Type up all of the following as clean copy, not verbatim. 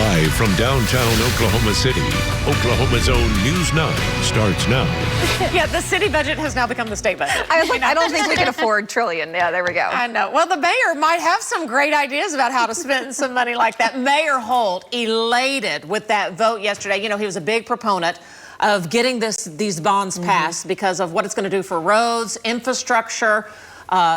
Live from downtown Oklahoma City, Oklahoma's own News 9 starts now. Yeah, the city budget has now become the state budget. I don't think we can afford trillion. Yeah, there we go. I know. Well, the mayor might have some great ideas about how to spend some money like that. Mayor Holt elated with that vote yesterday. You know, he was a big proponent of getting these bonds passed because of what it's going to do for roads, infrastructure,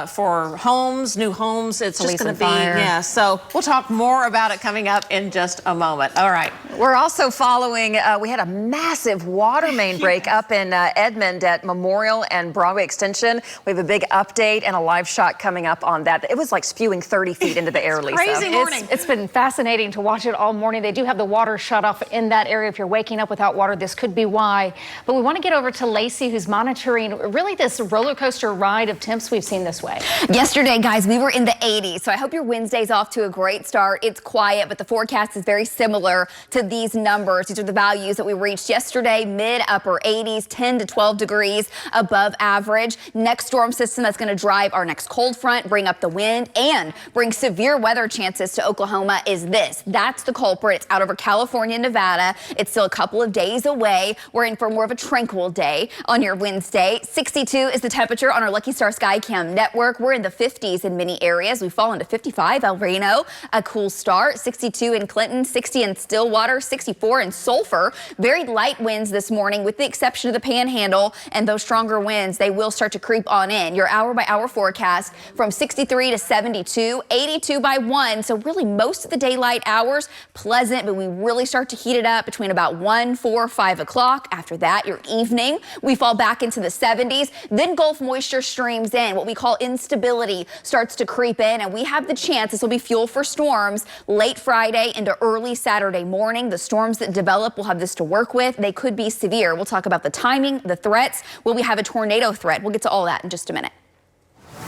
for homes, new homes. It's just going to be, yeah. So we'll talk more about it coming up in just a moment. All right. We're also following, we had a massive water main break up in Edmond at Memorial and Broadway Extension. We have a big update and a live shot coming up on that. It was like spewing 30 feet into the air, Lisa. Crazy morning. It's been fascinating to watch it all morning. They do have the water shut off in that area. If you're waking up without water, this could be why. But we want to get over to Lacey, who's monitoring really this roller coaster ride of temps we've seen this way. Yesterday, guys, we were in the 80s, so I hope your Wednesday's off to a great start. It's quiet, but the forecast is very similar to these numbers. These are the values that we reached yesterday, mid-upper 80s, 10 to 12 degrees above average. Next storm system that's going to drive our next cold front, bring up the wind, and bring severe weather chances to Oklahoma is this. That's the culprit. It's out over California and Nevada. It's still a couple of days away. We're in for more of a tranquil day on your Wednesday. 62 is the temperature on our Lucky Star Skycam network. We're in the 50s in many areas. We've fallen to 55 El Reno, a cool start. 62 in Clinton, 60 in Stillwater, 64 in Sulphur. Very light winds this morning with the exception of the Panhandle, and those stronger winds, they will start to creep on in. Your hour by hour forecast from 63 to 72, 82 by 1. So really most of the daylight hours pleasant, but we really start to heat it up between about 1, 4, 5 o'clock. After that, your evening, we fall back into the 70s. Then Gulf moisture streams in. What we call instability starts to creep in, and we have the chance, this will be fuel for storms late Friday into early Saturday morning. The storms that develop will have this to work with. They could be severe. We'll talk about the timing, the threats. Will we have a tornado threat? We'll get to all that in just a minute.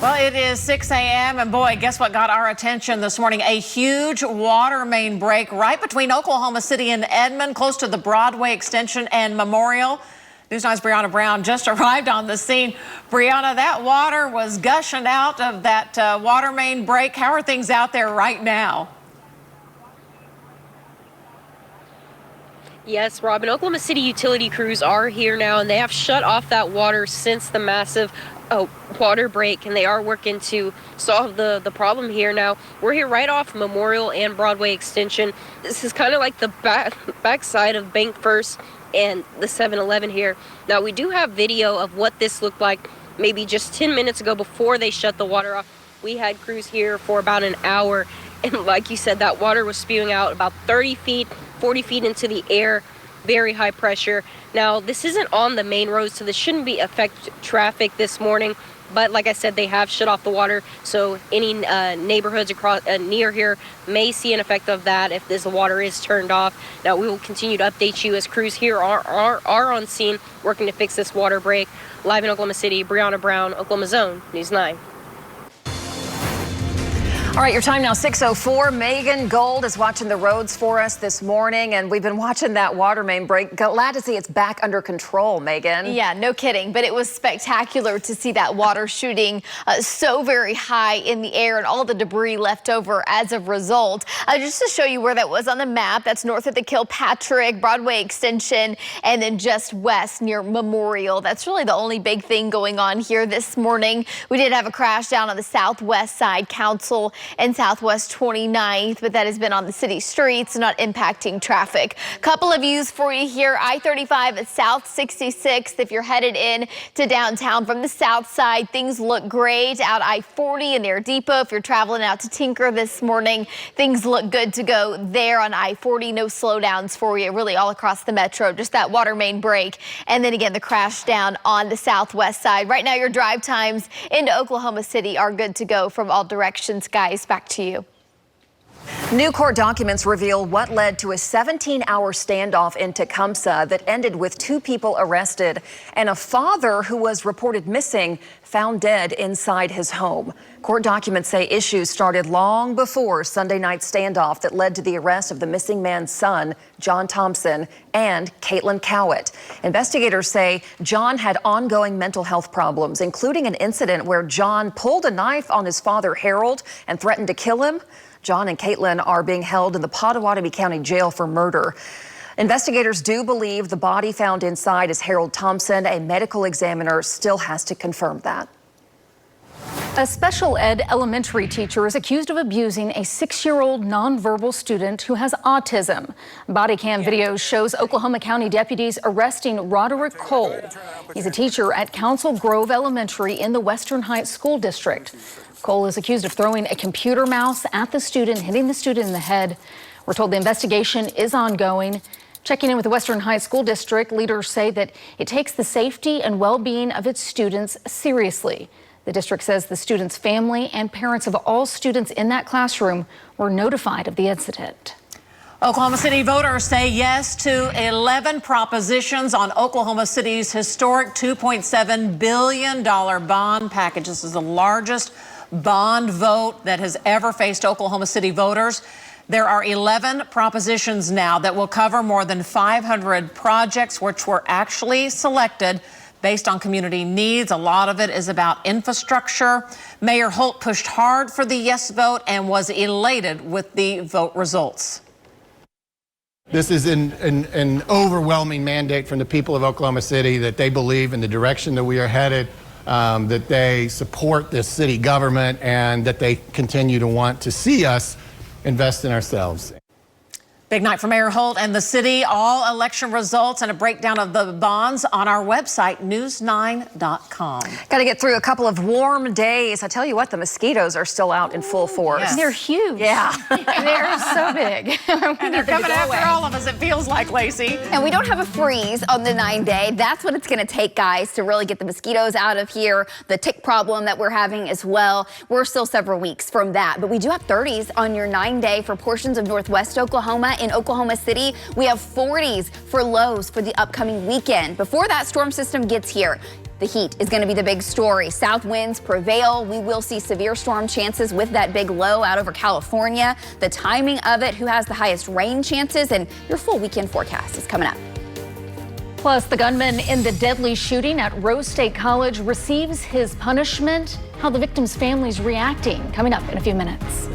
Well, it is 6 a.m. and boy, guess what got our attention this morning? A huge water main break right between Oklahoma City and Edmond, close to the Broadway Extension and Memorial. News 9's Brianna Brown just arrived on the scene. Brianna, that water was gushing out of that water main break. How are things out there right now? Yes, Robin, Oklahoma City utility crews are here now, and they have shut off that water since the massive water break, and they are working to solve the problem here. Now, we're here right off Memorial and Broadway Extension. This is kind of like the backside of Bank First and the 7-Eleven here. Now, we do have video of what this looked like maybe just 10 minutes ago before they shut the water off. We had crews here for about an hour, and like you said, that water was spewing out about 30 feet, 40 feet into the air, very high pressure. Now, this isn't on the main road, so this shouldn't be affect traffic this morning. But like I said, they have shut off the water, so any neighborhoods across near here may see an effect of that if the water is turned off. Now, we will continue to update you as crews here are on scene working to fix this water break. Live in Oklahoma City, Brianna Brown, Oklahoma's own News 9. All right, your time now 6:04. Megan Gold is watching the roads for us this morning, and we've been watching that water main break. Glad to see it's back under control, Megan. Yeah, no kidding. But it was spectacular to see that water shooting so very high in the air and all the debris left over as a result. Just to show you where that was on the map, that's north of the Kilpatrick, Broadway Extension, and then just west near Memorial. That's really the only big thing going on here this morning. We did have a crash down on the southwest side, Council and Southwest 29th, but that has been on the city streets, not impacting traffic. Couple of views for you here. I-35 at South 66th. If you're headed in to downtown from the south side, things look great. Out I-40 in Air Depot. If you're traveling out to Tinker this morning, things look good to go there on I-40. No slowdowns for you really all across the metro. Just that water main break. And then again, the crash down on the southwest side. Right now, your drive times into Oklahoma City are good to go from all directions, guys. Back to you. New court documents reveal what led to a 17-hour standoff in Tecumseh that ended with 2 people arrested and a father who was reported missing found dead inside his home. Court documents say issues started long before Sunday night's standoff that led to the arrest of the missing man's son, John Thompson, and Caitlin Cowett. Investigators say John had ongoing mental health problems, including an incident where John pulled a knife on his father, Harold, and threatened to kill him. John and Caitlin are being held in the Pottawatomie County Jail for murder. Investigators do believe the body found inside is Harold Thompson. A medical examiner still has to confirm that. A special ed elementary teacher is accused of abusing a 6-year-old nonverbal student who has autism. Body cam video shows Oklahoma County deputies arresting Roderick Cole. He's a teacher at Council Grove Elementary in the Western Heights School District. Cole is accused of throwing a computer mouse at the student, hitting the student in the head. We're told the investigation is ongoing. Checking in with the Western Heights School District, leaders say that it takes the safety and well-being of its students seriously. The district says the student's family and parents of all students in that classroom were notified of the incident. Oklahoma City voters say yes to 11 propositions on Oklahoma City's historic $2.7 billion bond package. This is the largest bond vote that has ever faced Oklahoma City voters. There are 11 propositions now that will cover more than 500 projects, which were actually selected based on community needs. A lot of it is about infrastructure. Mayor Holt pushed hard for the yes vote and was elated with the vote results. This is an overwhelming mandate from the people of Oklahoma City that they believe in the direction that we are headed, that they support this city government, and that they continue to want to see us invest in ourselves. Big night for Mayor Holt and the city. All election results and a breakdown of the bonds on our website, news9.com. Got to get through a couple of warm days. I tell you what, the mosquitoes are still out in full force. Yes. They're huge. Yeah. They're so big. And they're coming after all of us, it feels like, Lacey. And we don't have a freeze on the 9-day. That's what it's going to take, guys, to really get the mosquitoes out of here. The tick problem that we're having as well. We're still several weeks from that. But we do have 30s on your 9-day for portions of northwest Oklahoma. In Oklahoma City, we have 40s for lows for the upcoming weekend. Before that storm system gets here, the heat is going to be the big story. South winds prevail. We will see severe storm chances with that big low out over California. The timing of it, who has the highest rain chances, and your full weekend forecast is coming up. Plus, the gunman in the deadly shooting at Rose State College receives his punishment. How the victim's family's reacting. Coming up in a few minutes.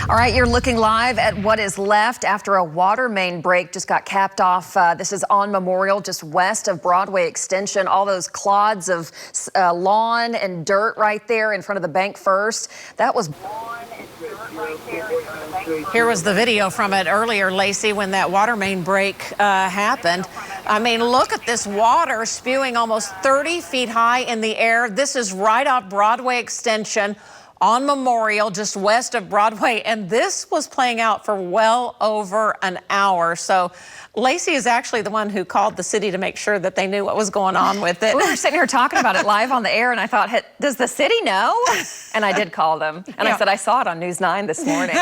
All right, you're looking live at what is left after a water main break just got capped off. This is on Memorial, just west of Broadway Extension. All those clods of lawn and dirt right there in front of the bank first. That was lawn and dirt right there in front of the bank first. Here was the video from it earlier, Lacey, when that water main break happened. I mean, look at this water spewing almost 30 feet high in the air. This is right off Broadway Extension on Memorial, just west of Broadway, and this was playing out for well over an hour. So Lacey is actually the one who called the city to make sure that they knew what was going on with it. We were sitting here talking about it live on the air, and I thought, hey, does the city know? And I did call them, and I said, I saw it on News 9 this morning.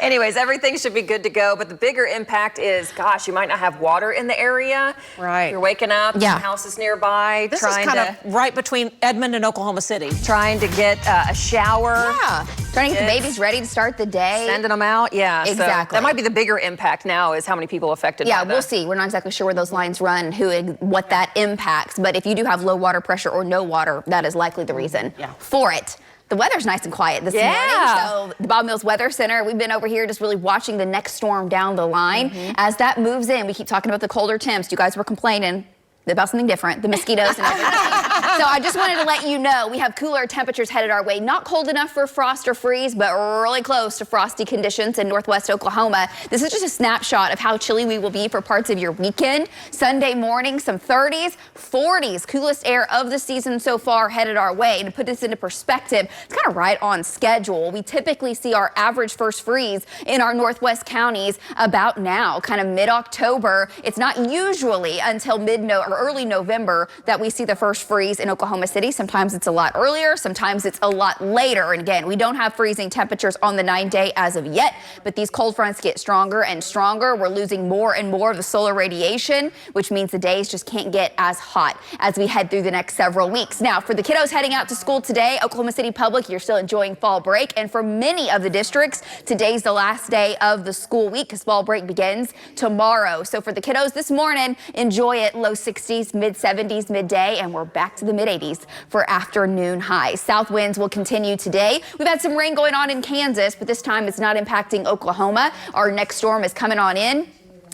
Anyways, everything should be good to go, but the bigger impact is, gosh, you might not have water in the area. Right. You're waking up, some houses nearby. This is kind of right between Edmond and Oklahoma City. Trying to get a shower. Yeah, trying to get the babies ready to start the day. Sending them out, yeah. Exactly. So that might be the bigger impact now, is how many people affected by that. We'll see. We're not exactly sure where those lines run, what that impacts. But if you do have low water pressure or no water, that is likely the reason for it. The weather's nice and quiet this morning. So the Bob Mills Weather Center, we've been over here just really watching the next storm down the line. As that moves in, we keep talking about the colder temps. You guys were complaining about something different, the mosquitoes and everything. So I just wanted to let you know we have cooler temperatures headed our way. Not cold enough for frost or freeze, but really close to frosty conditions in northwest Oklahoma. This is just a snapshot of how chilly we will be for parts of your weekend. Sunday morning, some 30s, 40s, coolest air of the season so far headed our way. To put this into perspective, it's kind of right on schedule. We typically see our average first freeze in our northwest counties about now, kind of mid-October. It's not usually until early November that we see the first freeze in Oklahoma City. Sometimes it's a lot earlier, sometimes it's a lot later. And again, we don't have freezing temperatures on the 9-day as of yet, but these cold fronts get stronger and stronger. We're losing more and more of the solar radiation, which means the days just can't get as hot as we head through the next several weeks. Now, for the kiddos heading out to school today, Oklahoma City Public, you're still enjoying fall break. And for many of the districts, today's the last day of the school week because fall break begins tomorrow. So for the kiddos this morning, enjoy it. Low 60s 60s, mid-70s midday, and we're back to the mid-80s for afternoon highs. South winds will continue today. We've had some rain going on in Kansas, but this time it's not impacting Oklahoma. Our next storm is coming on in.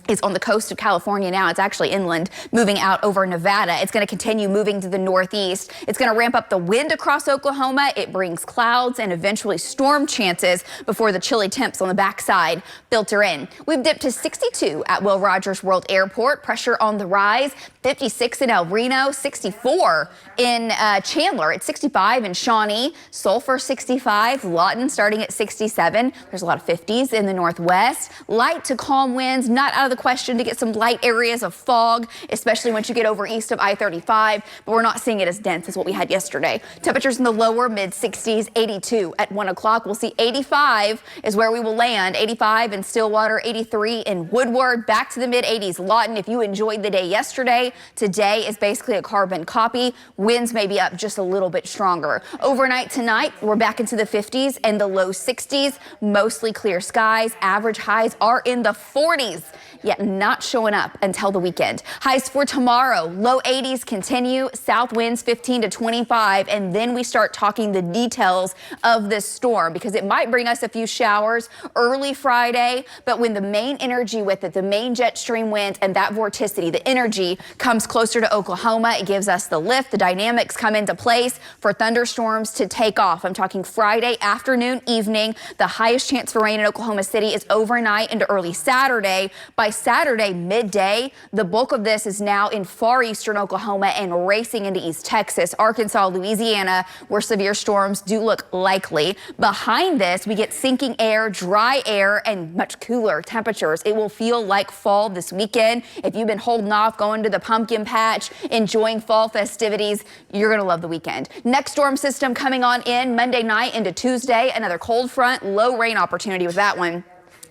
It's on the coast of California now. It's actually inland, moving out over Nevada. It's going to continue moving to the northeast. It's going to ramp up the wind across Oklahoma. It brings clouds and eventually storm chances before the chilly temps on the backside filter in. We've dipped to 62 at Will Rogers World Airport. Pressure on the rise. 56 in El Reno, 64 in Chandler, at 65 in Shawnee, Sulphur 65, Lawton starting at 67. There's a lot of 50s in the northwest. Light to calm winds, not out of the question to get some light areas of fog, especially once you get over east of I-35, but we're not seeing it as dense as what we had yesterday. Temperatures in the lower mid-60s, 82 at 1 o'clock. We'll see 85 is where we will land. 85 in Stillwater, 83 in Woodward, back to the mid-80s. Lawton, if you enjoyed the day yesterday, today is basically a carbon copy. Winds may be up just a little bit stronger. Overnight tonight, we're back into the 50s and the low 60s, mostly clear skies. Average highs are in the 40s, yet not showing up until the weekend. Highs for tomorrow, low 80s continue, south winds 15 to 25, and then we start talking the details of this storm because it might bring us a few showers early Friday, but when the main energy with it, the main jet stream winds and that vorticity, the energy comes closer to Oklahoma, it gives us the lift. The dynamics come into place for thunderstorms to take off. I'm talking Friday afternoon, evening. The highest chance for rain in Oklahoma City is overnight into early Saturday. By Saturday midday, the bulk of this is now in far eastern Oklahoma and racing into East Texas, Arkansas, Louisiana, where severe storms do look likely. Behind this, we get sinking air, dry air, and much cooler temperatures. It will feel like fall this weekend. If you've been holding off, going to the pumpkin patch, enjoying fall festivities, you're going to love the weekend. Next storm system coming on in Monday night into Tuesday, another cold front, low rain opportunity with that one.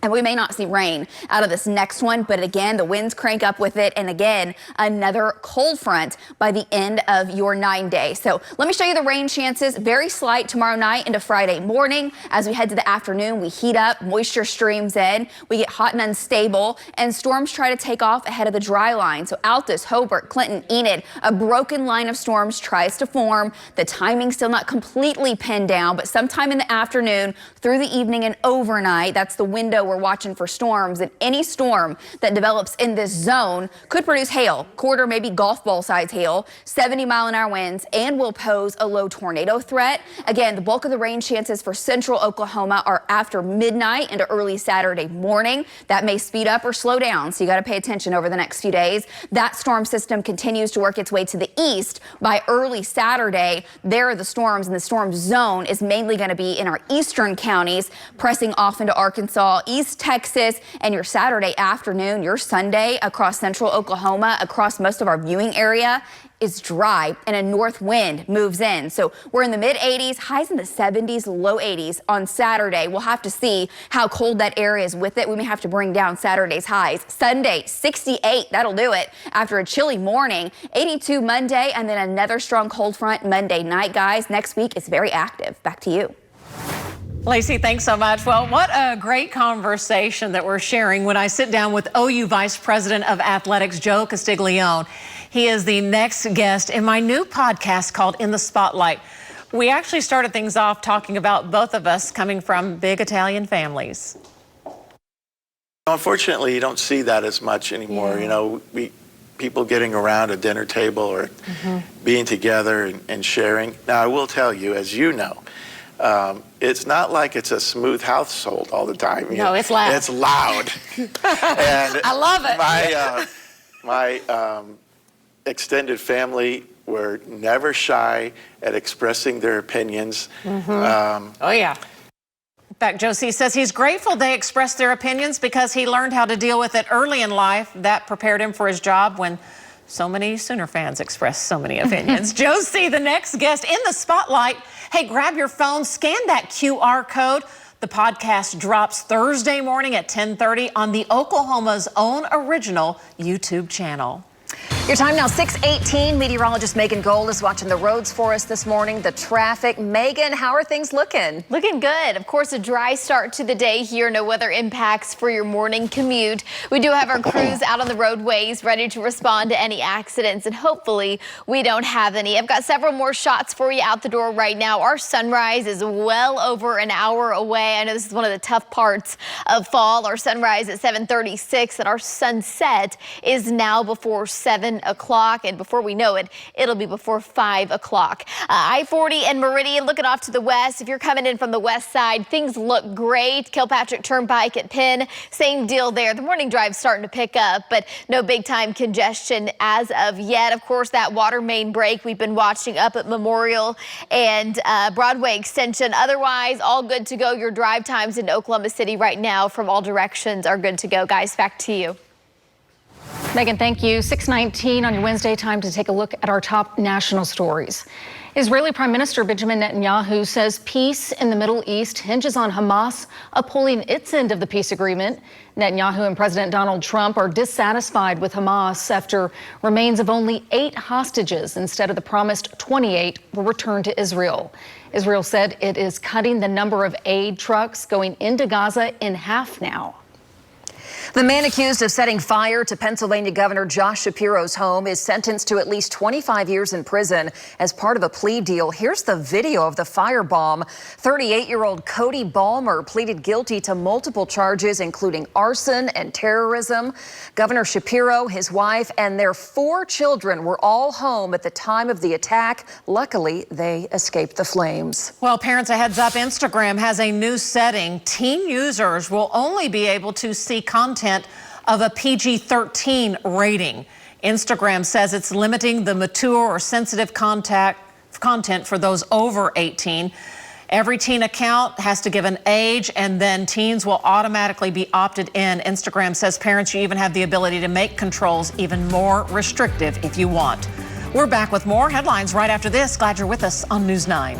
And we may not see rain out of this next one, but again, the winds crank up with it. And again, another cold front by the end of your 9-day. So let me show you the rain chances. Very slight tomorrow night into Friday morning. As we head to the afternoon, we heat up, moisture streams in, we get hot and unstable, and storms try to take off ahead of the dry line. So Altus, Hobart, Clinton, Enid, a broken line of storms tries to form. The timing's still not completely pinned down, but sometime in the afternoon through the evening and overnight, that's the window we're watching for storms, and any storm that develops in this zone could produce hail, quarter, maybe golf ball size hail, 70-mile-an-hour winds, and will pose a low tornado threat. Again, the bulk of the rain chances for central Oklahoma are after midnight into early Saturday morning. That may speed up or slow down, so you got to pay attention over the next few days. That storm system continues to work its way to the east. By early Saturday, there are the storms, and the storm zone is mainly going to be in our eastern counties, pressing off into Arkansas, East Texas, and your Saturday afternoon, your Sunday across central Oklahoma, across most of our viewing area is dry, and a north wind moves in. So we're in the mid-80s, highs in the 70s, low 80s on Saturday. We'll have to see how cold that area is with it. We may have to bring down Saturday's highs. Sunday, 68, that'll do it after a chilly morning. 82 Monday, and then another strong cold front Monday night, guys. Next week is very active. Back to you. Lacey, thanks so much. Well, what a great conversation that we're sharing when I sit down with OU Vice President of Athletics, Joe Castiglione. He is the next guest in my new podcast called In the Spotlight. We actually started things off talking about both of us coming from big Italian families. Unfortunately, you don't see that as much anymore. You know, people getting around a dinner table or being together and sharing. Now, I will tell you, as you know, it's not like it's a smooth household all the time. No, it's loud. It's loud. And I love it. My extended family were never shy at expressing their opinions. Oh, yeah. In fact, Josie says he's grateful they expressed their opinions because he learned how to deal with it early in life. That prepared him for his job when so many Sooner fans express so many opinions. Josie, the next guest in the spotlight. Hey, grab your phone, scan that QR code. The podcast drops Thursday morning at 10:30 on the Oklahoma's own original YouTube channel. Your time now, 6:18. Meteorologist Megan Gold is watching the roads for us this morning. The traffic. Megan, how are things looking? Looking good. Of course, a dry start to the day here. No weather impacts for your morning commute. We do have our crews out on the roadways ready to respond to any accidents, and hopefully we don't have any. I've got several more shots for you out the door right now. Our sunrise is well over an hour away. I know this is one of the tough parts of fall. Our sunrise at 7:36, and our sunset is now before 7 o'clock, and before we know it, it'll be before 5 o'clock. I-40 and Meridian looking off to the west. If you're coming in from the west side, things look great. Kilpatrick Turnpike at Penn, same deal there. The morning drive's starting to pick up, but no big time congestion as of yet. Of course, that water main break we've been watching up at Memorial and Broadway Extension. Otherwise, all good to go. Your drive times in Oklahoma City right now from all directions are good to go. Guys, back to you. Megan, thank you. 6:19 on your Wednesday, time to take a look at our top national stories. Israeli Prime Minister Benjamin Netanyahu says peace in the Middle East hinges on Hamas upholding its end of the peace agreement. Netanyahu and President Donald Trump are dissatisfied with Hamas after remains of only 8 hostages instead of the promised 28 were returned to Israel. Israel said it is cutting the number of aid trucks going into Gaza in half now. The man accused of setting fire to Pennsylvania Governor Josh Shapiro's home is sentenced to at least 25 years in prison as part of a plea deal. Here's the video of the firebomb. 38-year-old Cody Ballmer pleaded guilty to multiple charges, including arson and terrorism. Governor Shapiro, his wife, and their 4 children were all home at the time of the attack. Luckily, they escaped the flames. Well, parents, a heads up, Instagram has a new setting. Teen users will only be able to see content of a PG-13 rating. Instagram says it's limiting the mature or sensitive content for those over 18. Every teen account has to give an age, and then teens will automatically be opted in. Instagram says parents, you even have the ability to make controls even more restrictive if you want. We're back with more headlines right after this. Glad you're with us on News 9.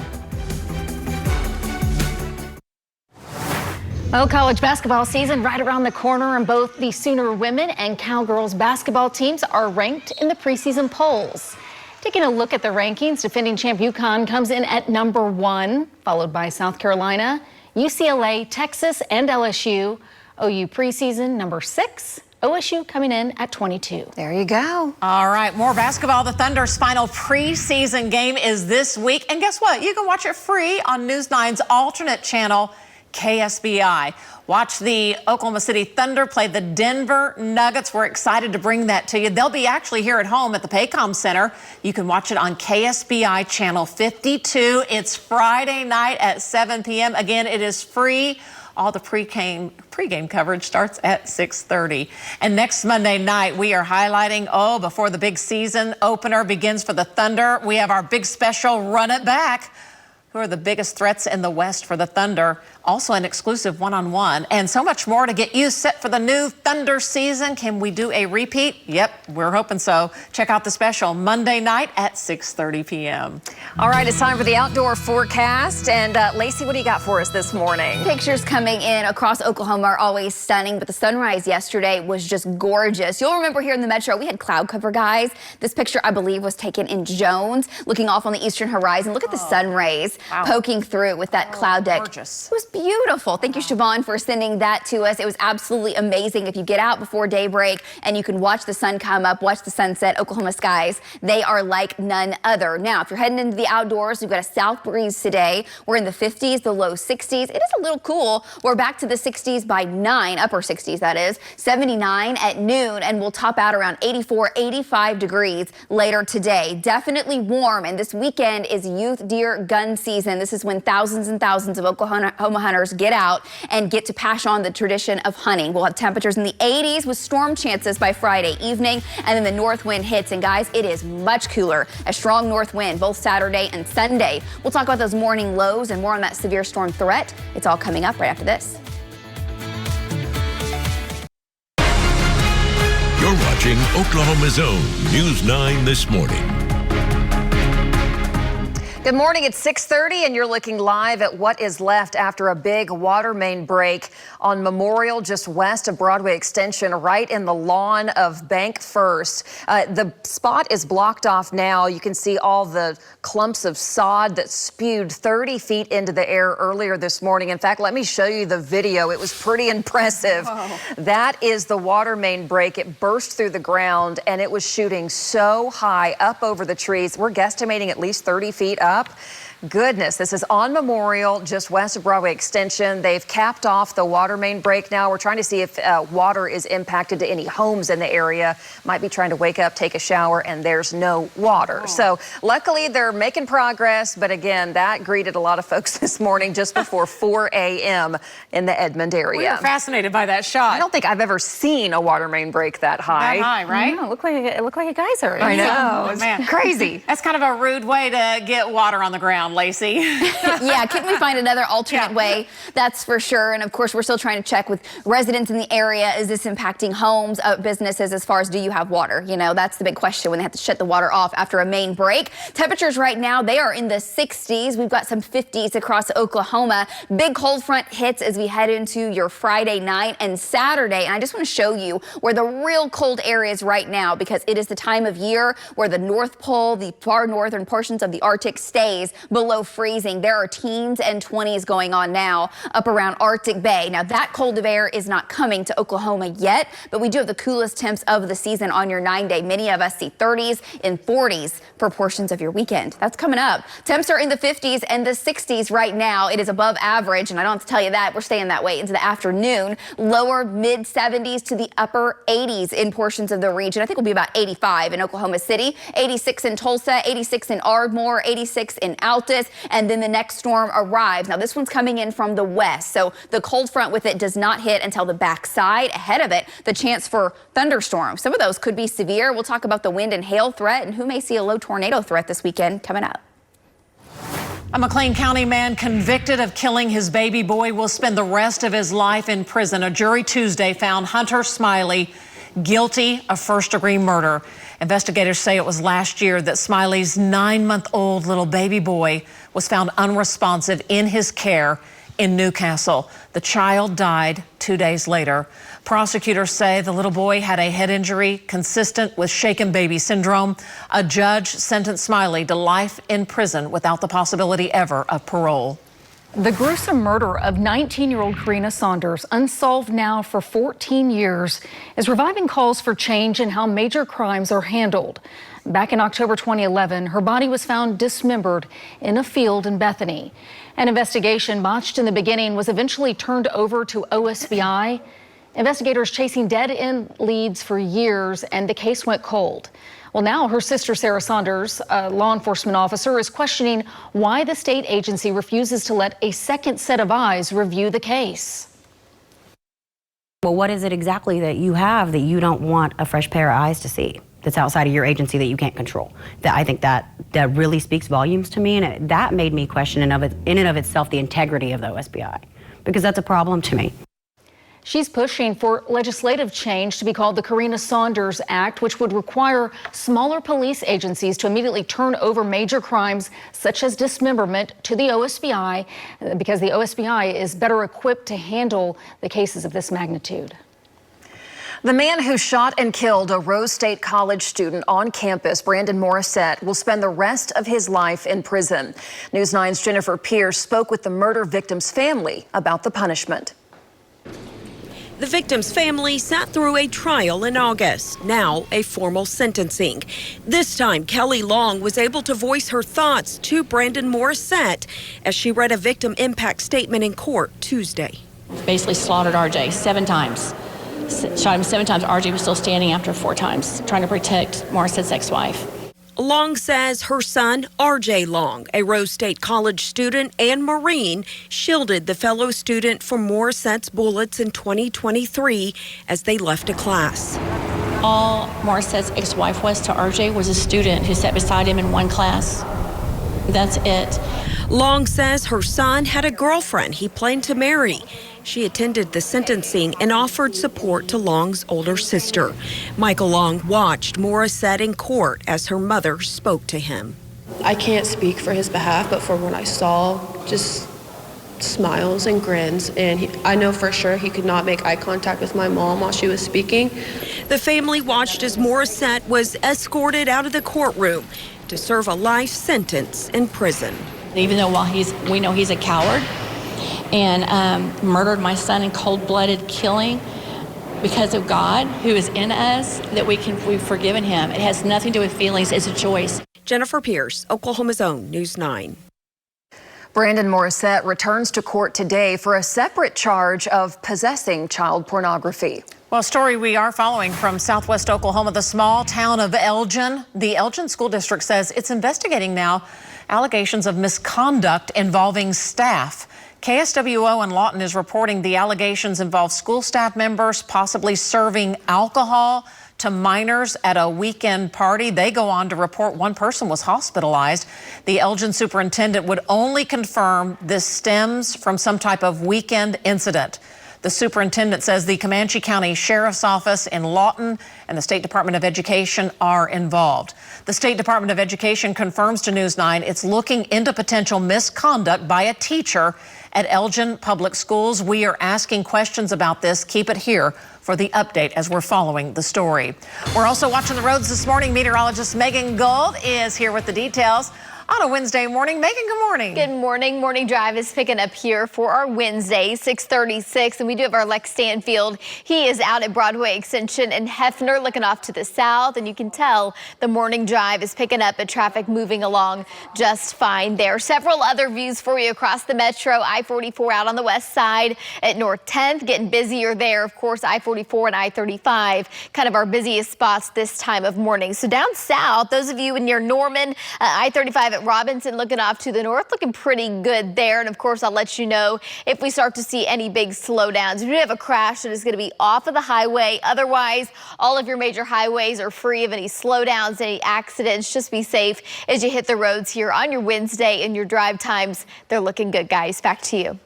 Well, college basketball season right around the corner, and both the Sooner women and Cowgirls basketball teams are ranked in the preseason polls. Taking a look at the rankings, defending champ UConn comes in at number 1, followed by South Carolina, UCLA, Texas, and LSU. OU preseason number 6. OSU coming in at 22. There you go. All right, more basketball. The Thunder's final preseason game is this week. And guess what? You can watch it free on News 9's alternate channel, KSBI. Watch the Oklahoma City Thunder play the Denver Nuggets. We're excited to bring that to you. They'll be actually here at home at the Paycom Center. You can watch it on KSBI channel 52. It's Friday night at 7 p.m. Again, it is free. All the pregame coverage starts at 6:30. And next Monday night, we are highlighting, before the big season opener begins for the Thunder, we have our big special Run It Back. Who are the biggest threats in the West for the Thunder? Also an exclusive one-on-one, and so much more to get you set for the new Thunder season. Can we do a repeat? Yep, we're hoping so. Check out the special Monday night at 6:30 p.m. All right, it's time for the outdoor forecast. And Lacey, what do you got for us this morning? Pictures coming in across Oklahoma are always stunning, but the sunrise yesterday was just gorgeous. You'll remember here in the metro, we had cloud cover, guys. This picture, I believe, was taken in Jones, looking off on the eastern horizon. Look at the sun rays poking through with that cloud deck. Gorgeous. It was beautiful. Thank you, Siobhan, for sending that to us. It was absolutely amazing. If you get out before daybreak and you can watch the sun come up, watch the sunset, Oklahoma skies, they are like none other. Now, if you're heading into the outdoors, we've got a south breeze today. We're in the 50s, the low 60s. It is a little cool. We're back to the 60s by 9, upper 60s, that is. 79 at noon, and we'll top out around 84, 85 degrees later today. Definitely warm, and this weekend is youth deer gun season. This is when thousands and thousands of Oklahoma hunters get out and get to pass on the tradition of hunting. We'll have temperatures in the 80s with storm chances by Friday evening, and then the north wind hits. And guys, it is much cooler. A strong north wind both Saturday and Sunday. We'll talk about those morning lows and more on that severe storm threat. It's all coming up right after this. You're watching Oklahoma's own News 9 this morning. Good morning. It's 6:30 and you're looking live at what is left after a big water main break on Memorial just west of Broadway Extension, right in the lawn of Bank First. The spot is blocked off now. You can see all the clumps of sod that spewed 30 feet into the air earlier this morning. In fact, let me show you the video. It was pretty impressive. Whoa. That is the water main break. It burst through the ground and it was shooting so high up over the trees. We're guesstimating at least 30 feet up. Goodness, this is on Memorial, just west of Broadway Extension. They've capped off the water main break now. We're trying to see if water is impacted to any homes in the area. Might be trying to wake up, take a shower, and there's no water. So luckily they're making progress, but again, that greeted a lot of folks this morning just before 4 a.m. in the Edmond area. We are fascinated by that shot. I don't think I've ever seen a water main break that high. That high, right? No, it looked like a geyser. I know. It's man. Crazy. That's kind of a rude way to get water on the ground, Lacey. Yeah, couldn't we find another alternate way? That's for sure. And of course, we're still trying to check with residents in the area. Is this impacting homes, businesses, as far as do you have water? You know, that's the big question when they have to shut the water off after a main break. Temperatures right now, they are in the 60s. We've got some 50s across Oklahoma. Big cold front hits as we head into your Friday night and Saturday. And I just want to show you where the real cold air is right now, because it is the time of year where the North Pole, the far northern portions of the Arctic, stays below freezing. There are teens and 20s going on now up around Arctic Bay. Now that cold of air is not coming to Oklahoma yet, but we do have the coolest temps of the season on your 9-day. Many of us see 30s and 40s for portions of your weekend. That's coming up. Temps are in the 50s and the 60s right now. It is above average, and I don't have to tell you that. We're staying that way into the afternoon. Lower mid 70s to the upper 80s in portions of the region. I think we'll be about 85 in Oklahoma City, 86 in Tulsa, 86 in Ardmore, 86 in Altus, and then the next storm arrives. Now this one's coming in from the west, so the cold front with it does not hit until the backside. Ahead of it, the chance for thunderstorms. Some of those could be severe. We'll talk about the wind and hail threat and who may see a low tornado threat this weekend coming up. A McLean County man convicted of killing his baby boy will spend the rest of his life in prison. A jury Tuesday found Hunter Smiley guilty of first-degree murder. Investigators say it was last year that Smiley's 9-month-old little baby boy was found unresponsive in his care in Newcastle. The child died 2 days later. Prosecutors say the little boy had a head injury consistent with shaken baby syndrome. A judge sentenced Smiley to life in prison without the possibility ever of parole. The gruesome murder of 19-year-old Karina Saunders, unsolved now for 14 years, is reviving calls for change in how major crimes are handled. Back in October 2011, her body was found dismembered in a field in Bethany. An investigation botched in the beginning was eventually turned over to OSBI. Investigators chasing dead-end leads for years, and the case went cold. Well, now her sister, Sarah Saunders, a law enforcement officer, is questioning why the state agency refuses to let a second set of eyes review the case. Well, what is it exactly that you have that you don't want a fresh pair of eyes to see that's outside of your agency that you can't control? That I think that really speaks volumes to me, and that made me question in and of itself the integrity of the OSBI, because that's a problem to me. She's pushing for legislative change to be called the Karina Saunders Act, which would require smaller police agencies to immediately turn over major crimes such as dismemberment to the OSBI, because the OSBI is better equipped to handle the cases of this magnitude. The man who shot and killed a Rose State College student on campus, Brandon Morissette, will spend the rest of his life in prison. News 9's Jennifer Pierce spoke with the murder victim's family about the punishment. The victim's family sat through a trial in August, now a formal sentencing. This time, Kelly Long was able to voice her thoughts to Brandon Morissette as she read a victim impact statement in court Tuesday. Basically slaughtered RJ 7 times. Shot him 7 times. RJ was still standing after 4 times, trying to protect Morissette's ex-wife. Long says her son, RJ Long, a Rose State College student and Marine, shielded the fellow student from Morissette's bullets in 2023 as they left a class. All Morissette's ex-wife was to RJ was a student who sat beside him in one class. That's it. Long says her son had a girlfriend he planned to marry. She attended the sentencing and offered support to Long's older sister. Michael Long watched Morissette in court as her mother spoke to him. I can't speak for his behalf, but for what I saw, just smiles and grins, and I know for sure he could not make eye contact with my mom while she was speaking. The family watched as Morissette was escorted out of the courtroom to serve a life sentence in prison. Even though we know he's a coward and murdered my son in cold-blooded killing, because of God who is in us, that we've forgiven him. It has nothing to do with feelings, it's a choice. Jennifer Pierce, Oklahoma's own News 9. Brandon Morissette returns to court today for a separate charge of possessing child pornography. Well, a story we are following from southwest Oklahoma, the small town of Elgin. The Elgin School District says it's investigating now allegations of misconduct involving staff. KSWO in Lawton is reporting the allegations involve school staff members possibly serving alcohol to minors at a weekend party. They go on to report one person was hospitalized. The Elgin superintendent would only confirm this stems from some type of weekend incident. The superintendent says the Comanche County Sheriff's Office in Lawton and the State Department of Education are involved. The State Department of Education confirms to News 9 it's looking into potential misconduct by a teacher at Elgin Public Schools. We are asking questions about this. Keep it here for the update as we're following the story. We're also watching the roads this morning. Meteorologist Megan Gold is here with the details on a Wednesday morning. Megan, good morning. Good morning. Morning Drive is picking up here for our Wednesday, 6:36, and we do have our Lex Stanfield. He is out at Broadway Extension and Hefner looking off to the south, and you can tell the Morning Drive is picking up and traffic moving along just fine there. Several other views for you across the metro. I-44 out on the west side at North 10th, getting busier there. Of course, I-44 and I-35, kind of our busiest spots this time of morning. So down south, those of you near Norman, I-35 at Robinson looking off to the north, looking pretty good there. And of course, I'll let you know if we start to see any big slowdowns. We do have a crash that is going to be off of the highway. Otherwise, all of your major highways are free of any slowdowns, any accidents. Just be safe as you hit the roads here on your Wednesday, and your drive times, they're looking good, guys. Back to you.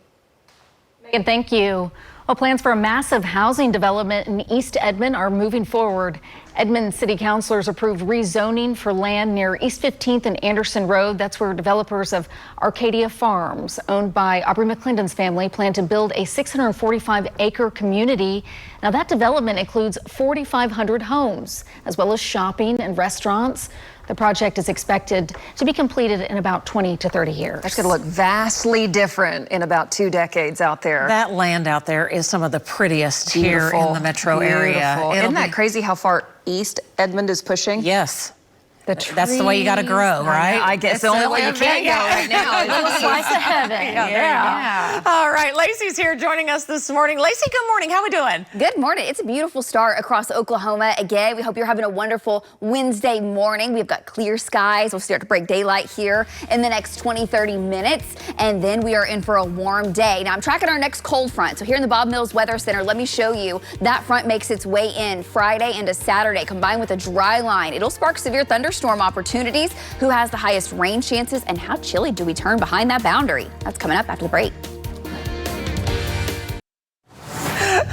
Megan, thank you. Well, plans for a massive housing development in East Edmond are moving forward. Edmond City Councilors approved rezoning for land near East 15th and Anderson Road. That's where developers of Arcadia Farms, owned by Aubrey McClendon's family, plan to build a 645-acre community. Now, that development includes 4,500 homes, as well as shopping and restaurants. The project is expected to be completed in about 20 to 30 years. That's going to look vastly different in about 2 decades out there. That land out there is some of the prettiest here in the metro area. Isn't that crazy how far east Edmond is pushing? Yes. That's the way you got to grow, right? I guess the only way you can go right now. A little slice of heaven. Yeah. All right, Lacey's here joining us this morning. Lacey, good morning. How we doing? Good morning. It's a beautiful start across Oklahoma. Again, we hope you're having a wonderful Wednesday morning. We've got clear skies. We'll start to break daylight here in the next 20-30 minutes, and then we are in for a warm day. Now, I'm tracking our next cold front. So here in the Bob Mills Weather Center, let me show you. That front makes its way in Friday into Saturday, combined with a dry line. It'll spark severe thunderstorm opportunities. Who has the highest rain chances, and how chilly do we turn behind that boundary? That's coming up after the break.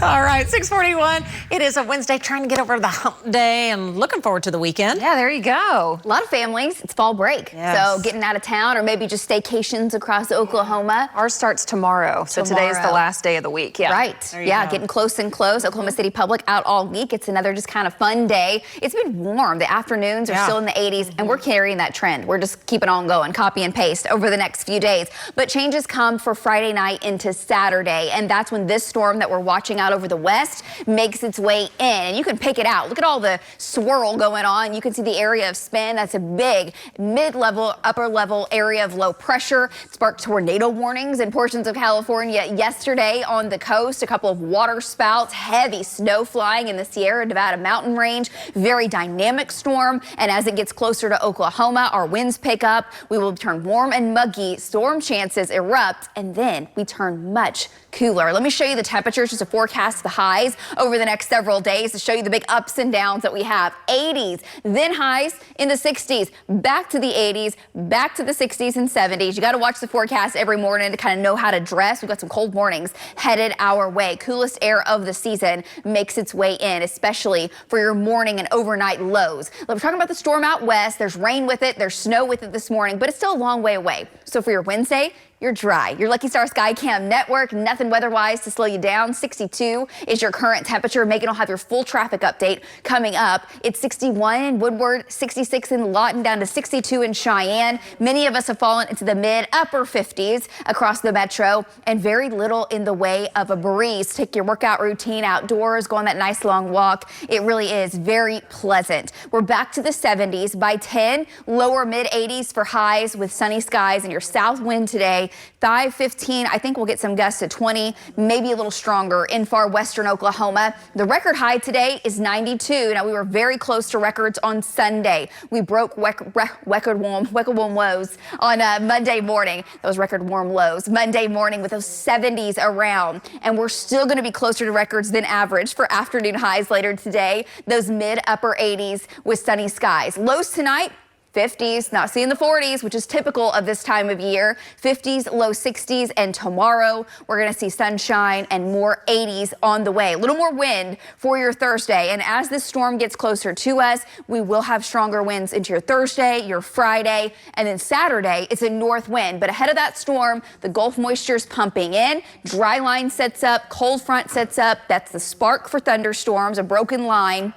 All right, 6:41. It is a Wednesday, trying to get over the hump day and looking forward to the weekend. Yeah, there you go. A lot of families, it's fall break. Yes. So getting out of town or maybe just staycations across Oklahoma. Ours starts tomorrow. So today's the last day of the week. Yeah. Right. Yeah, getting close and close. Oklahoma City Public out all week. It's another just kind of fun day. It's been warm. The afternoons are still in the 80s, and we're carrying that trend. We're just keeping on going, copy and paste over the next few days. But changes come for Friday night into Saturday, and that's when this storm that we're watching out over the west makes its way in, and you can pick it out. Look at all the swirl going on. You can see the area of spin. That's a big mid-level, upper-level area of low pressure. Sparked tornado warnings in portions of California yesterday on the coast. A couple of water spouts, heavy snow flying in the Sierra Nevada mountain range. Very dynamic storm, and as it gets closer to Oklahoma, our winds pick up. We will turn warm and muggy. Storm chances erupt, and then we turn much cooler. Let me show you the temperatures, just a forecast forecast the highs over the next several days to show you the big ups and downs that we have. 80s, then highs in the 60s, back to the 80s, back to the 60s and 70s. You got to watch the forecast every morning to kind of know how to dress. We've got some cold mornings headed our way. Coolest air of the season makes its way in, especially for your morning and overnight lows. We're talking about the storm out west. There's rain with it. There's snow with it this morning, but it's still a long way away. So for your Wednesday, you're dry. Your Lucky Star Skycam network, nothing weather-wise to slow you down. 62 is your current temperature. Megan will have your full traffic update coming up. It's 61 in Woodward, 66 in Lawton, down to 62 in Cheyenne. Many of us have fallen into the mid-upper 50s across the metro, and very little in the way of a breeze. Take your workout routine outdoors, go on that nice long walk. It really is very pleasant. We're back to the 70s by 10, lower mid-80s for highs with sunny skies and your south wind today. 5-15, I think we'll get some gusts at 20, maybe a little stronger in far western Oklahoma. The record high today is 92. Now, we were very close to records on Sunday. We broke record warm lows on Monday morning. Those record warm lows Monday morning with those 70s around. And we're still going to be closer to records than average for afternoon highs later today. Those mid-upper 80s with sunny skies. Lows tonight, 50s, not seeing the 40s, which is typical of this time of year. 50s, low 60s, and tomorrow we're going to see sunshine and more 80s on the way. A little more wind for your Thursday, and as this storm gets closer to us, we will have stronger winds into your Thursday, your Friday, and then Saturday, it's a north wind. But ahead of that storm, the Gulf moisture is pumping in. Dry line sets up, cold front sets up. That's the spark for thunderstorms, a broken line.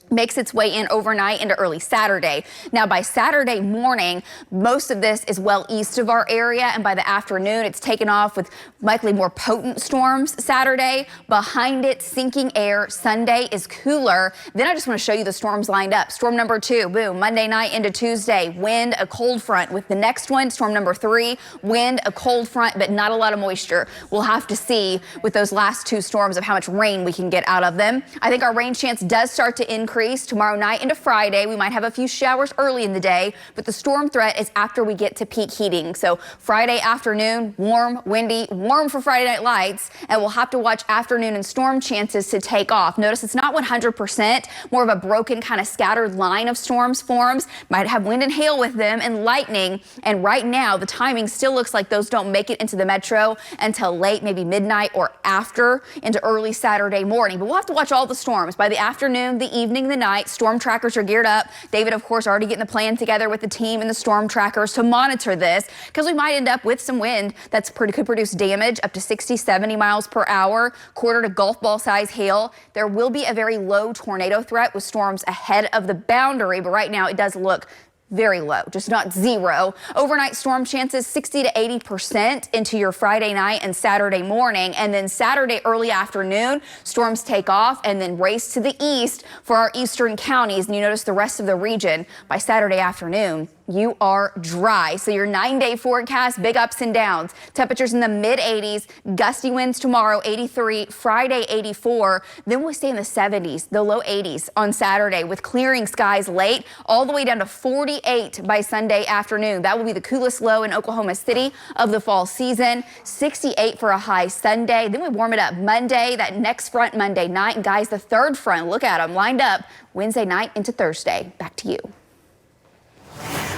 Makes its way in overnight into early Saturday. Now, by Saturday morning, most of this is well east of our area, and by the afternoon, it's taken off with likely more potent storms Saturday. Behind it, sinking air. Sunday is cooler. Then I just want to show you the storms lined up. Storm number 2, boom, Monday night into Tuesday, wind, a cold front. With the next one, storm number 3, wind, a cold front, but not a lot of moisture. We'll have to see with those last 2 storms of how much rain we can get out of them. I think our rain chance does start to increase tomorrow night into Friday. We might have a few showers early in the day, but the storm threat is after we get to peak heating. So Friday afternoon, warm, windy, warm for Friday night lights, and we'll have to watch afternoon and storm chances to take off. Notice it's not 100%, more of a broken kind of scattered line of storms forms. Might have wind and hail with them and lightning. And right now, the timing still looks like those don't make it into the metro until late, maybe midnight or after into early Saturday morning. But we'll have to watch all the storms. By the afternoon, the evening, the night, storm trackers are geared up. David, of course, already getting the plan together with the team and the storm trackers to monitor this, because we might end up with some wind that's could produce damage up to 60, 70 miles per hour, quarter to golf ball size hail. There will be a very low tornado threat with storms ahead of the boundary, but right now it does look very low, just not zero. Overnight storm chances 60 to 80% into your Friday night and Saturday morning. And then Saturday early afternoon, storms take off and then race to the east for our eastern counties. And you notice the rest of the region by Saturday afternoon, you are dry. So your 9-day forecast, big ups and downs. Temperatures in the mid 80s, gusty winds tomorrow, 83, Friday 84. Then we'll stay in the 70s, the low 80s on Saturday with clearing skies late, all the way down to 48 by Sunday afternoon. That will be the coolest low in Oklahoma City of the fall season. 68 for a high Sunday. Then we warm it up Monday, that next front Monday night. And guys, the third front, look at them lined up Wednesday night into Thursday. Back to you.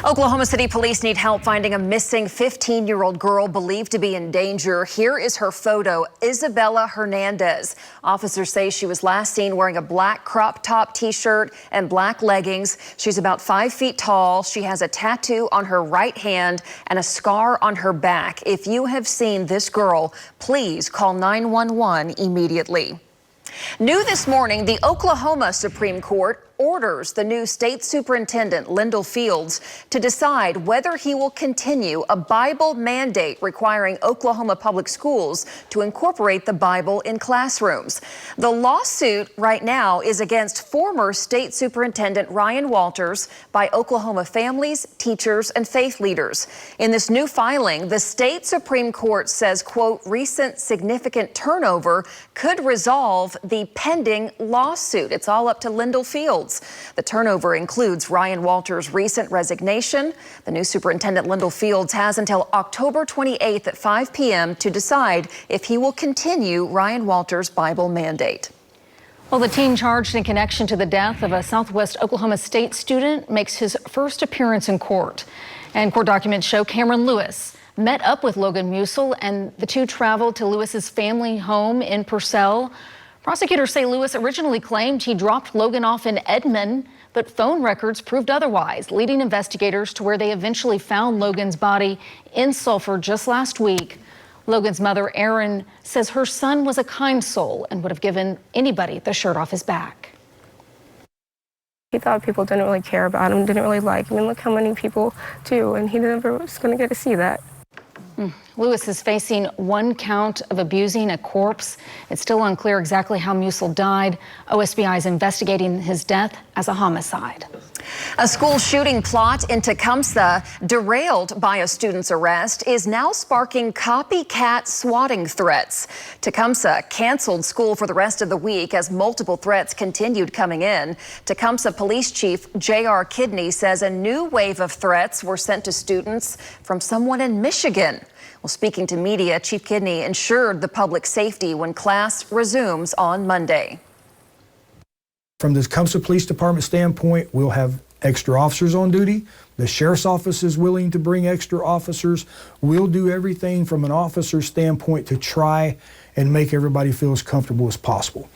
Oklahoma City police need help finding a missing 15-year-old girl believed to be in danger. Here is her photo, Isabella Hernandez. Officers say she was last seen wearing a black crop top t-shirt and black leggings. She's about 5 feet tall. She has a tattoo on her right hand and a scar on her back. If you have seen this girl, please call 911 immediately. New this morning, the Oklahoma Supreme Court orders the new state superintendent, Lyndall Fields, to decide whether he will continue a Bible mandate requiring Oklahoma public schools to incorporate the Bible in classrooms. The lawsuit right now is against former state superintendent Ryan Walters by Oklahoma families, teachers, and faith leaders. In this new filing, the state Supreme Court says, quote, recent significant turnover could resolve the pending lawsuit. It's all up to Lyndall Fields. Fields. The turnover includes Ryan Walters' recent resignation. The new superintendent, Lyndall Fields, has until October 28th at 5 p.m. to decide if he will continue Ryan Walters' Bible mandate. Well, the teen charged in connection to the death of a Southwest Oklahoma State student makes his first appearance in court. And court documents show Cameron Lewis met up with Logan Musil, and the two traveled to Lewis's family home in Purcell. Prosecutors say Lewis originally claimed he dropped Logan off in Edmond, but phone records proved otherwise, leading investigators to where they eventually found Logan's body in Sulphur just last week. Logan's mother, Erin, says her son was a kind soul and would have given anybody the shirt off his back. He thought people didn't really care about him, didn't really like him, and look how many people do, and he never was going to get to see that. Lewis is facing 1 count of abusing a corpse. It's still unclear exactly how Musil died. OSBI is investigating his death as a homicide. A school shooting plot in Tecumseh, derailed by a student's arrest, is now sparking copycat swatting threats. Tecumseh canceled school for the rest of the week as multiple threats continued coming in. Tecumseh Police Chief J.R. Kidney says a new wave of threats were sent to students from someone in Michigan. Well, speaking to media, Chief Kidney ensured the public safety when class resumes on Monday. From the Tecumseh Police Department standpoint, we'll have extra officers on duty. The Sheriff's Office is willing to bring extra officers. We'll do everything from an officer standpoint to try and make everybody feel as comfortable as possible.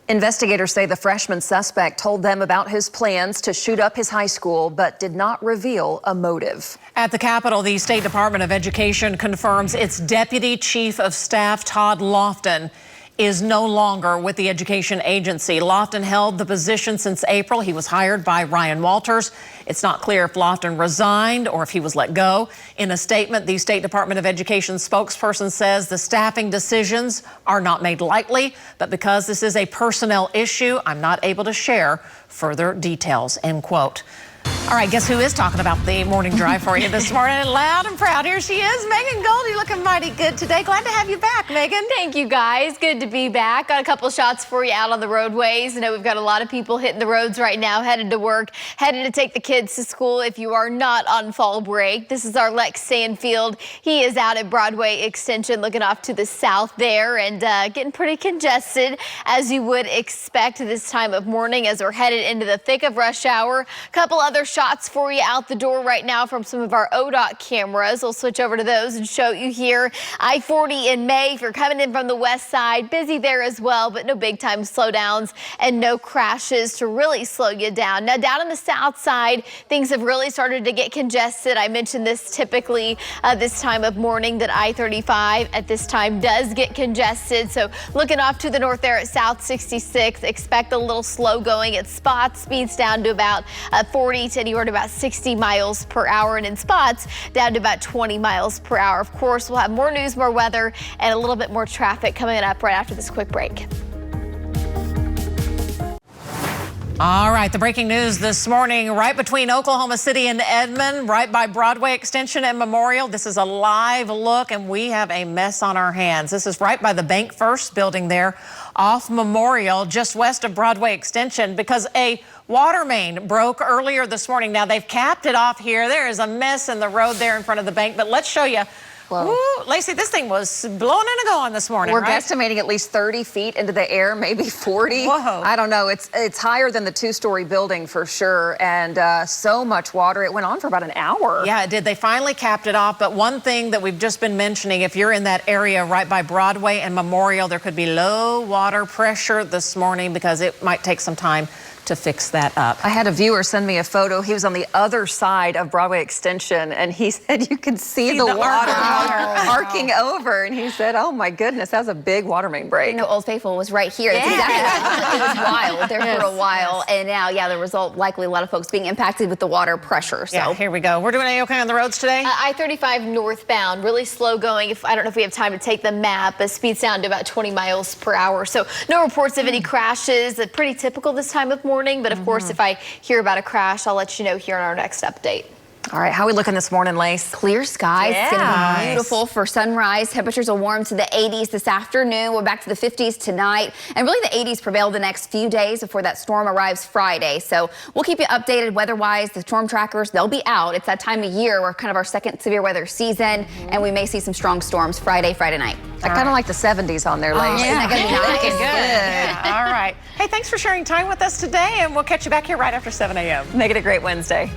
Investigators say the freshman suspect told them about his plans to shoot up his high school, but did not reveal a motive. At the Capitol, the State Department of Education confirms its Deputy Chief of Staff, Todd Lofton, is no longer with the education agency. Lofton held the position since April. He was hired by Ryan Walters. It's not clear if Lofton resigned or if he was let go. In a statement, the State Department of Education spokesperson says the staffing decisions are not made lightly, but because this is a personnel issue, I'm not able to share further details, end quote. All right, guess who is talking about the morning drive for you this morning? Loud and proud. Here she is, Megan Goldie, looking mighty good today. Glad to have you back, Megan. Thank you, guys. Good to be back. Got a couple shots for you out on the roadways. I know we've got a lot of people hitting the roads right now, headed to work, headed to take the kids to school. If you are not on fall break, this is our Lex Sandfield. He is out at Broadway Extension, looking off to the south there, and getting pretty congested, as you would expect this time of morning as we're headed into the thick of rush hour. A couple other shots for you out the door right now from some of our ODOT cameras. We'll switch over to those and show you here. I-40 in May, if you're coming in from the west side, busy there as well, but no big time slowdowns and no crashes to really slow you down. Now down on the south side, things have really started to get congested. I mentioned this typically this time of morning, that I-35 at this time does get congested. So looking off to the north there at South 66, expect a little slow going at spots. Speeds down to about 40 to anywhere to about 60 miles per hour, and in spots down to about 20 miles per hour. Of course, we'll have more news, more weather, and a little bit more traffic coming up right after this quick break. All right, the breaking news this morning, right between Oklahoma City and Edmond, right by Broadway Extension and Memorial. This is a live look, and we have a mess on our hands. This is right by the Bank First building there off Memorial, just west of Broadway Extension, because a water main broke earlier this morning. Now, they've capped it off here. There is a mess in the road there in front of the bank, but let's show you. Ooh, Lacey, this thing was blowing into going this morning. We're right? guesstimating at least 30 feet into the air, maybe 40. Whoa. I don't know. It's higher than the two-story building for sure, and so much water. It went on for about an hour. Yeah, it did. They finally capped it off, but one thing that we've just been mentioning, if you're in that area right by Broadway and Memorial, there could be low water pressure this morning because it might take some time to fix that up. I had a viewer send me a photo. He was on the other side of Broadway Extension, and he said you could see the water arcing over. And he said, oh my goodness, that was a big water main break. You know, Old Faithful was right here. That's exactly. It was wild there for a while. And now, yeah, the result, likely a lot of folks being impacted with the water pressure. So yeah, here we go. We're doing A-OK on the roads today. I-35 northbound, really slow going. I don't know if we have time to take the map, but speeds down to about 20 miles per hour. So no reports of any crashes. Pretty typical this time of morning. But of course, if I hear about a crash, I'll let you know here on our next update. All right, how are we looking this morning, Lace? Clear skies. It's going to be Nice. beautiful for sunrise. Temperatures will warm to the 80s this afternoon. We're back to the 50s tonight. And really the 80s prevail the next few days before that storm arrives Friday. So we'll keep you updated weather-wise. The storm trackers, they'll be out. It's that time of year. We're kind of our second severe weather season. And we may see some strong storms Friday night. I kind of like the 70s on there, Lace. Isn't that going to be nice? Good. Yeah. All right. Hey, thanks for sharing time with us today, and we'll catch you back here right after 7 a.m. Make it a great Wednesday.